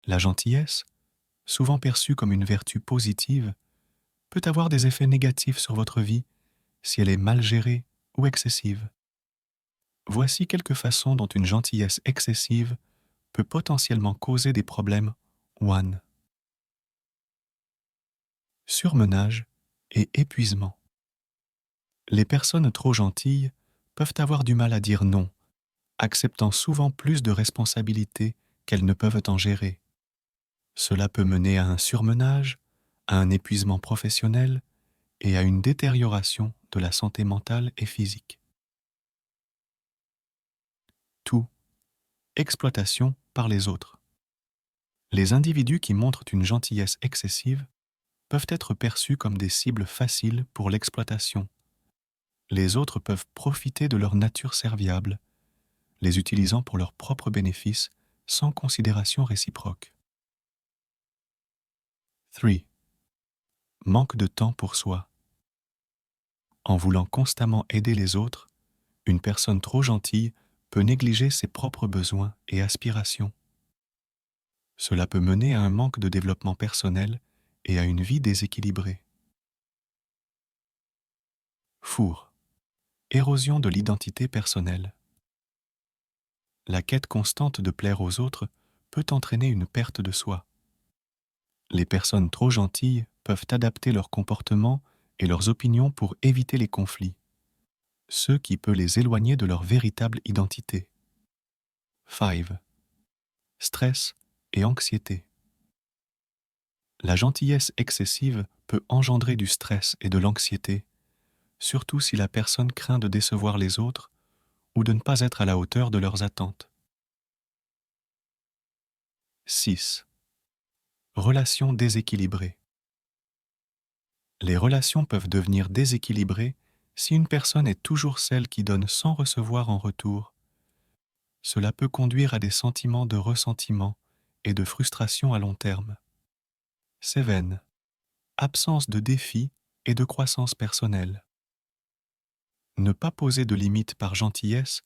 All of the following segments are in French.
La gentillesse, souvent perçue comme une vertu positive, peut avoir des effets négatifs sur votre vie si elle est mal gérée ou excessive. Voici quelques façons dont une gentillesse excessive peut potentiellement causer des problèmes. 1. Surmenage et épuisement. Les personnes trop gentilles peuvent avoir du mal à dire non, acceptant souvent plus de responsabilités qu'elles ne peuvent en gérer. Cela peut mener à un surmenage, à un épuisement professionnel et à une détérioration de la santé mentale et physique. Tout. Exploitation par les autres. Les individus qui montrent une gentillesse excessive peuvent être perçus comme des cibles faciles pour l'exploitation. Les autres peuvent profiter de leur nature serviable, les utilisant pour leurs propres bénéfices sans considération réciproque. 3. Manque de temps pour soi. En voulant constamment aider les autres, une personne trop gentille peut négliger ses propres besoins et aspirations. Cela peut mener à un manque de développement personnel et à une vie déséquilibrée. Four. Érosion de l'identité personnelle. La quête constante de plaire aux autres peut entraîner une perte de soi. Les personnes trop gentilles peuvent adapter leur comportement et leurs opinions pour éviter les conflits, ce qui peut les éloigner de leur véritable identité. 5. Stress et anxiété. La gentillesse excessive peut engendrer du stress et de l'anxiété, surtout si la personne craint de décevoir les autres ou de ne pas être à la hauteur de leurs attentes. 6. Relations déséquilibrées. Les relations peuvent devenir déséquilibrées si une personne est toujours celle qui donne sans recevoir en retour. Cela peut conduire à des sentiments de ressentiment et de frustration à long terme. 7. Absence de défis et de croissance personnelle. Ne pas poser de limites par gentillesse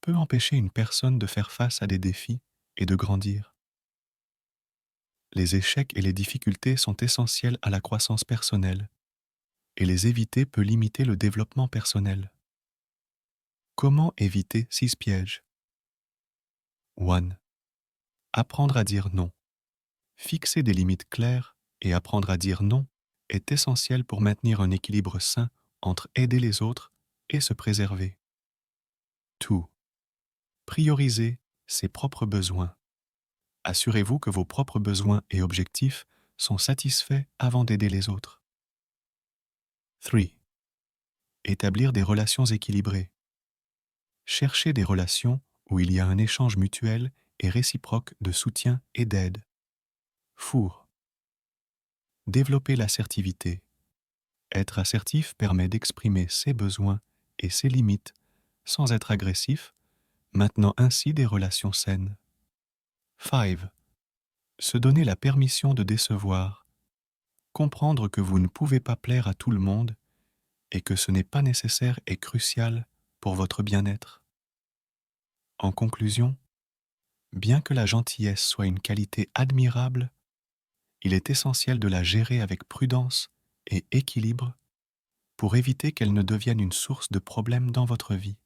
peut empêcher une personne de faire face à des défis et de grandir. Les échecs et les difficultés sont essentiels à la croissance personnelle, et les éviter peut limiter le développement personnel. Comment éviter 6 pièges? 1. Apprendre à dire non. Fixer des limites claires et apprendre à dire non est essentiel pour maintenir un équilibre sain entre aider les autres et se préserver. 2. Prioriser ses propres besoins. Assurez-vous que vos propres besoins et objectifs sont satisfaits avant d'aider les autres. 3. Établir des relations équilibrées. Cherchez des relations où il y a un échange mutuel et réciproque de soutien et d'aide. 4. Développer l'assertivité. Être assertif permet d'exprimer ses besoins et ses limites sans être agressif, maintenant ainsi des relations saines. 5. Se donner la permission de décevoir. Comprendre que vous ne pouvez pas plaire à tout le monde et que ce n'est pas nécessaire et crucial pour votre bien-être. En conclusion, bien que la gentillesse soit une qualité admirable, il est essentiel de la gérer avec prudence et équilibre pour éviter qu'elle ne devienne une source de problèmes dans votre vie.